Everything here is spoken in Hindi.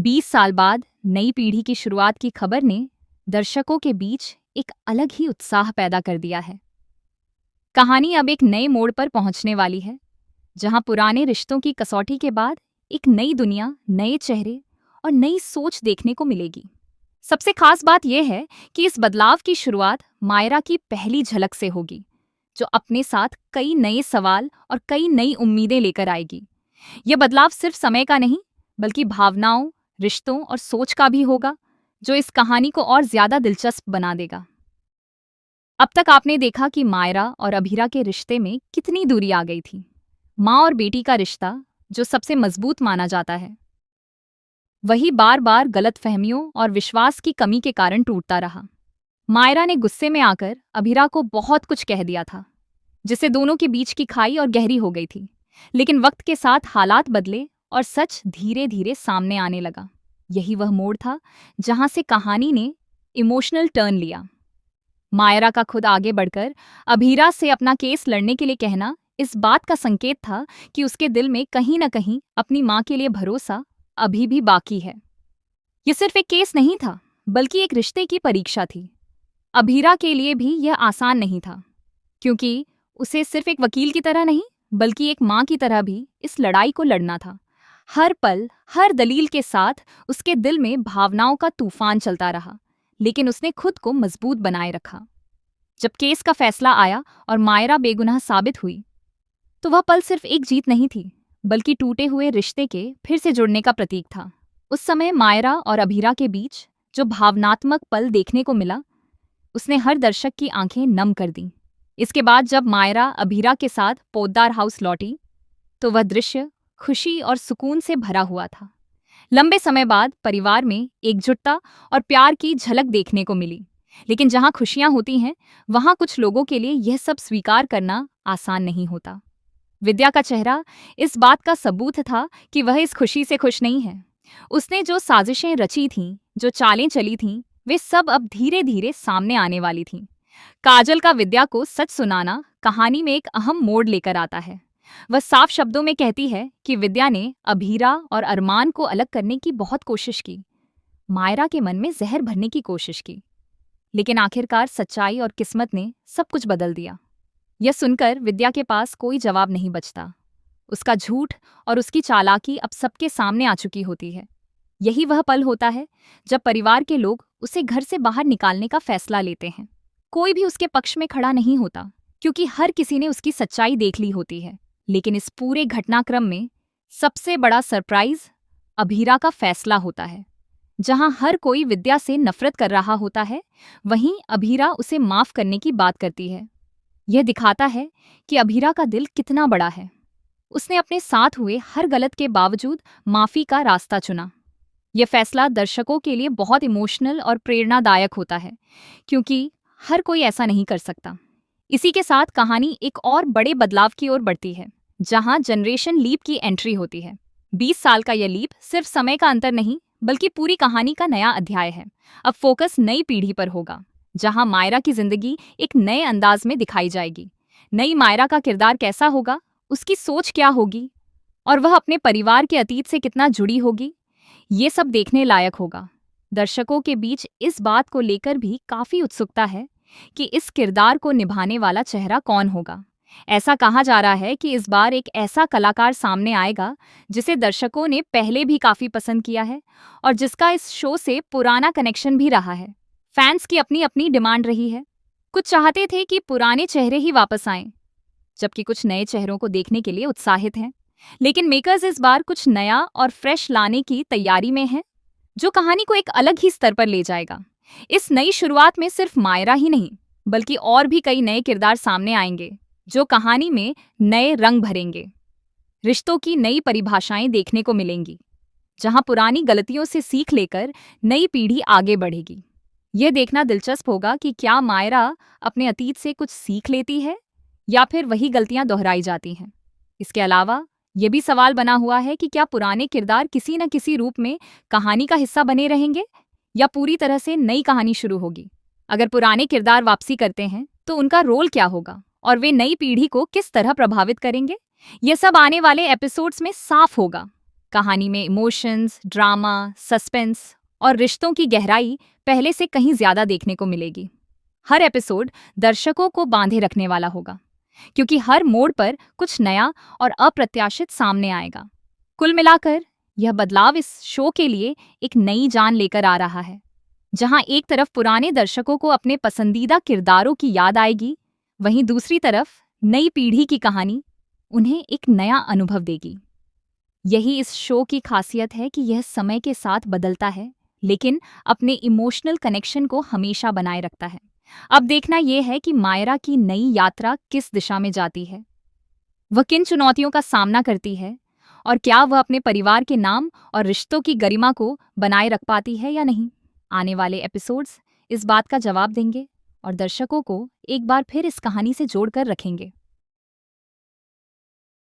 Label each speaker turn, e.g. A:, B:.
A: 20 साल बाद नई पीढ़ी की शुरुआत की खबर ने दर्शकों के बीच एक अलग ही उत्साह पैदा कर दिया है। कहानी अब एक नए मोड़ पर पहुंचने वाली है, जहां पुराने रिश्तों की कसौटी के बाद एक नई दुनिया, नए चेहरे और नई सोच देखने को मिलेगी। सबसे खास बात यह है कि इस बदलाव की शुरुआत मायरा की पहली झलक से होगी, जो अपने साथ कई नए सवाल और कई नई उम्मीदें लेकर आएगी। यह बदलाव सिर्फ समय का नहीं, बल्कि भावनाओं, रिश्तों और सोच का भी होगा, जो इस कहानी को और ज्यादा दिलचस्प बना देगा। अब तक आपने देखा कि मायरा और अभीरा के रिश्ते में कितनी दूरी आ गई थी। माँ और बेटी का रिश्ता, जो सबसे मजबूत माना जाता है, वही बार बार गलतफहमियों और विश्वास की कमी के कारण टूटता रहा। मायरा ने गुस्से में आकर अभीरा को बहुत कुछ कह दिया था, जिससे दोनों के बीच की खाई और गहरी हो गई थी। लेकिन वक्त के साथ हालात बदले और सच धीरे धीरे सामने आने लगा। यही वह मोड़ था जहां से कहानी ने इमोशनल टर्न लिया। मायरा का खुद आगे बढ़कर अभीरा से अपना केस लड़ने के लिए कहना इस बात का संकेत था कि उसके दिल में कहीं न कहीं अपनी मां के लिए भरोसा अभी भी बाकी है। यह सिर्फ एक केस नहीं था, बल्कि एक रिश्ते की परीक्षा थी। अभीरा के लिए भी यह आसान नहीं था, क्योंकि उसे सिर्फ एक वकील की तरह नहीं, बल्कि एक मां की तरह भी इस लड़ाई को लड़ना था। हर पल, हर दलील के साथ उसके दिल में भावनाओं का तूफान चलता रहा, लेकिन उसने खुद को मजबूत बनाए रखा। जब केस का फैसला आया और मायरा बेगुनाह साबित हुई, तो वह पल सिर्फ एक जीत नहीं थी, बल्कि टूटे हुए रिश्ते के फिर से जुड़ने का प्रतीक था। उस समय मायरा और अभीरा के बीच जो भावनात्मक पल देखने को मिला, उसने हर दर्शक की आंखें नम कर दी। इसके बाद जब मायरा अभीरा के साथ पोद्दार हाउस लौटी, तो वह दृश्य खुशी और सुकून से भरा हुआ था। लंबे समय बाद परिवार में एकजुटता और प्यार की झलक देखने को मिली। लेकिन जहां खुशियां होती हैं, वहां कुछ लोगों के लिए यह सब स्वीकार करना आसान नहीं होता। विद्या का चेहरा इस बात का सबूत था कि वह इस खुशी से खुश नहीं है। उसने जो साजिशें रची थीं, जो चालें चली थीं, वे सब अब धीरे धीरे सामने आने वाली थीं। काजल का विद्या को सच सुनाना कहानी में एक अहम मोड़ लेकर आता है। वह साफ शब्दों में कहती है कि विद्या ने अभीरा और अरमान को अलग करने की बहुत कोशिश की, मायरा के मन में जहर भरने की कोशिश की, लेकिन आखिरकार सच्चाई और किस्मत ने सब कुछ बदल दिया। यह सुनकर विद्या के पास कोई जवाब नहीं बचता। उसका झूठ और उसकी चालाकी अब सबके सामने आ चुकी होती है। यही वह पल होता है जब परिवार के लोग उसे घर से बाहर निकालने का फैसला लेते हैं। कोई भी उसके पक्ष में खड़ा नहीं होता, क्योंकि हर किसी ने उसकी सच्चाई देख ली होती है। लेकिन इस पूरे घटनाक्रम में सबसे बड़ा सरप्राइज अभीरा का फैसला होता है। जहां हर कोई विद्या से नफरत कर रहा होता है, वहीं अभीरा उसे माफ करने की बात करती है। यह दिखाता है कि अभीरा का दिल कितना बड़ा है। उसने अपने साथ हुए हर गलत के बावजूद माफी का रास्ता चुना। यह फैसला दर्शकों के लिए बहुत इमोशनल और प्रेरणादायक होता है, क्योंकि हर कोई ऐसा नहीं कर सकता। इसी के साथ कहानी एक और बड़े बदलाव की ओर बढ़ती है, जहां जनरेशन लीप की एंट्री होती है। 20 साल का यह लीप सिर्फ समय का अंतर नहीं, बल्कि पूरी कहानी का नया अध्याय है। अब फोकस नई पीढ़ी पर होगा, जहां मायरा की जिंदगी एक नए अंदाज में दिखाई जाएगी। नई मायरा का किरदार कैसा होगा, उसकी सोच क्या होगी, और वह अपने परिवार के अतीत से कितना जुड़ी होगी, ये सब देखने लायक होगा। दर्शकों के बीच इस बात को लेकर भी काफी उत्सुकता है कि इस किरदार को निभाने वाला चेहरा कौन होगा। ऐसा कहा जा रहा है कि इस बार एक ऐसा कलाकार सामने आएगा जिसे दर्शकों ने पहले भी काफी पसंद किया है और जिसका इस शो से पुराना कनेक्शन भी रहा है। फैंस की अपनी अपनी डिमांड रही है। कुछ चाहते थे कि पुराने चेहरे ही वापस आएं, जबकि कुछ नए चेहरों को देखने के लिए उत्साहित हैं। लेकिन मेकर्स इस बार कुछ नया और फ्रेश लाने की तैयारी में हैं, जो कहानी को एक अलग ही स्तर पर ले जाएगा। इस नई शुरुआत में सिर्फ मायरा ही नहीं, बल्कि और भी कई नए किरदार सामने आएंगे, जो कहानी में नए रंग भरेंगे। रिश्तों की नई परिभाषाएं देखने को मिलेंगी, जहां पुरानी गलतियों से सीख लेकर नई पीढ़ी आगे बढ़ेगी। यह देखना दिलचस्प होगा कि क्या मायरा अपने अतीत से कुछ सीख लेती है या फिर वही गलतियां दोहराई जाती हैं। इसके अलावा यह भी सवाल बना हुआ है कि क्या पुराने किरदार किसी न किसी रूप में कहानी का हिस्सा बने रहेंगे या पूरी तरह से नई कहानी शुरू होगी। अगर पुराने किरदार वापसी करते हैं, तो उनका रोल क्या होगा और वे नई पीढ़ी को किस तरह प्रभावित करेंगे, यह सब आने वाले एपिसोड्स में साफ होगा। कहानी में इमोशंस, ड्रामा, सस्पेंस और रिश्तों की गहराई पहले से कहीं ज्यादा देखने को मिलेगी। हर एपिसोड दर्शकों को बांधे रखने वाला होगा, क्योंकि हर मोड़ पर कुछ नया और अप्रत्याशित सामने आएगा। कुल मिलाकर यह बदलाव इस शो के लिए एक नई जान लेकर आ रहा है। जहां एक तरफ पुराने दर्शकों को अपने पसंदीदा किरदारों की याद आएगी, वहीं दूसरी तरफ नई पीढ़ी की कहानी उन्हें एक नया अनुभव देगी। यही इस शो की खासियत है कि यह समय के साथ बदलता है, लेकिन अपने इमोशनल कनेक्शन को हमेशा बनाए रखता है। अब देखना यह है कि मायरा की नई यात्रा किस दिशा में जाती है, वह किन चुनौतियों का सामना करती है और क्या वह अपने परिवार के नाम और रिश्तों की गरिमा को बनाए रख पाती है या नहीं। आने वाले एपिसोड्स इस बात का जवाब देंगे और दर्शकों को एक बार फिर इस कहानी से जोड़कर रखेंगे।